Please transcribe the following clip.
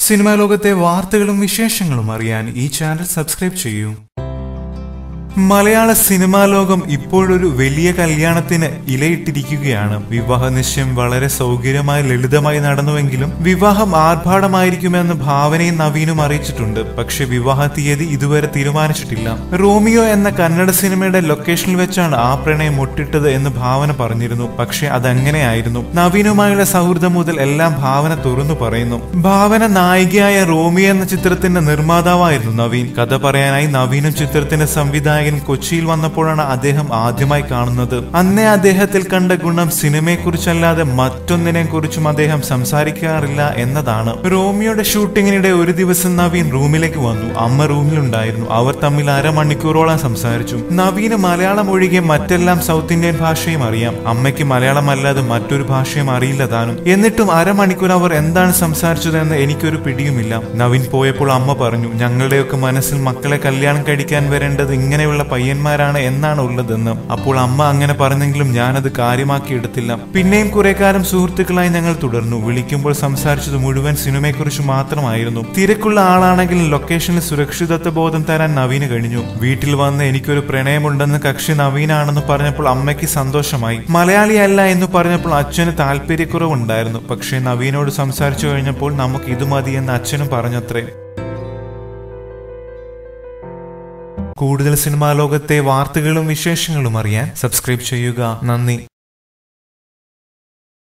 Cinema ലോകത്തെ വാർത്തകളും വിശേഷങ്ങളും അറിയാൻ ഈ ചാനൽ സബ്സ്ക്രൈബ് ചെയ്യൂ. മലയാള സിനിമാ ലോകം ഇപ്പോഴൊരു വലിയ കല്യാണത്തിന് ഇലയിട്ടിരിക്കുകയാണ്. വിവാഹ നിശ്ചയം വളരെ സൗകര്യമായി ലളിതമായി നടന്നുവെങ്കിലും വിവാഹം ആർഭാടമായിരിക്കുമെന്ന് ഭാവനയും നവീനും അറിയിച്ചിട്ടുണ്ട്. പക്ഷെ വിവാഹ തീയതി ഇതുവരെ തീരുമാനിച്ചിട്ടില്ല. റോമിയോ എന്ന കന്നഡ സിനിമയുടെ ലൊക്കേഷനിൽ വെച്ചാണ് ആ പ്രണയം മുട്ടിട്ടത് എന്ന് ഭാവന പറഞ്ഞിരുന്നു. പക്ഷെ അതങ്ങനെയായിരുന്നു. നവീനുമായുള്ള സൗഹൃദം മുതൽ എല്ലാം ഭാവന തുറന്നു പറയുന്നു. ഭാവന നായികയായ റോമിയോ എന്ന ചിത്രത്തിന്റെ നിർമ്മാതാവായിരുന്നു നവീൻ. കഥ പറയാനായി നവീനും ചിത്രത്തിന്റെ സംവിധായകൻ കൊച്ചിയിൽ വന്നപ്പോഴാണ് അദ്ദേഹം ആദ്യമായി കാണുന്നത്. അന്നേ അദ്ദേഹത്തിൽ കണ്ട ഗുണം സിനിമയെക്കുറിച്ചല്ലാതെ മറ്റൊന്നിനെ കുറിച്ചും അദ്ദേഹം സംസാരിക്കാറില്ല എന്നതാണ്. റോമിയോയുടെ ഷൂട്ടിങ്ങിനിടെ ഒരു ദിവസം നവീൻ റൂമിലേക്ക് വന്നു. അമ്മ റൂമിലുണ്ടായിരുന്നു. അവർ തമ്മിൽ അരമണിക്കൂറോളം സംസാരിച്ചു. നവീന് മലയാളം ഒഴികെ മറ്റെല്ലാം സൗത്ത് ഇന്ത്യൻ ഭാഷയും അറിയാം. അമ്മയ്ക്ക് മലയാളം അല്ലാതെ മറ്റൊരു ഭാഷയും അറിയില്ല താനും. എന്നിട്ടും അരമണിക്കൂർ അവർ എന്താണ് സംസാരിച്ചതെന്ന് എനിക്കൊരു പിടിയുമില്ല. നവീൻ പോയപ്പോൾ അമ്മ പറഞ്ഞു, ഞങ്ങളുടെയൊക്കെ മനസ്സിൽ മക്കളെ കല്യാണം കഴിക്കാൻ വരേണ്ടത് ഇങ്ങനെയുള്ള പയ്യന്മാരാണ് എന്നാണ് ഉള്ളതെന്ന്. അപ്പോൾ അമ്മ അങ്ങനെ പറഞ്ഞെങ്കിലും ഞാനത് കാര്യമാക്കി എടുത്തില്ല. പിന്നെയും കുറെ കാലം സുഹൃത്തുക്കളായി ഞങ്ങൾ തുടർന്നു. വിളിക്കുമ്പോൾ സംസാരിച്ചത് മുഴുവൻ സിനിമയെക്കുറിച്ച് മാത്രമായിരുന്നു. തിരക്കുള്ള ആളാണെങ്കിലും ലൊക്കേഷനിൽ സുരക്ഷിതത്വ ബോധം തരാൻ നവീന് കഴിഞ്ഞു. വീട്ടിൽ വന്ന് എനിക്കൊരു പ്രണയമുണ്ടെന്ന് കക്ഷി നവീനാണെന്ന് പറഞ്ഞപ്പോൾ അമ്മയ്ക്ക് സന്തോഷമായി. മലയാളിയല്ല എന്ന് പറഞ്ഞപ്പോൾ അച്ഛന് താല്പര്യക്കുറവുണ്ടായിരുന്നു. പക്ഷേ നവീനോട് സംസാരിച്ചു കഴിഞ്ഞപ്പോൾ നമുക്ക് ഇത് മതി എന്ന് അച്ഛനും പറഞ്ഞത്രേ. കൂടുതൽ സിനിമാ ലോകത്തെ വാർത്തകളും വിശേഷങ്ങളും അറിയാൻ സബ്സ്ക്രൈബ് ചെയ്യുക. നന്ദി.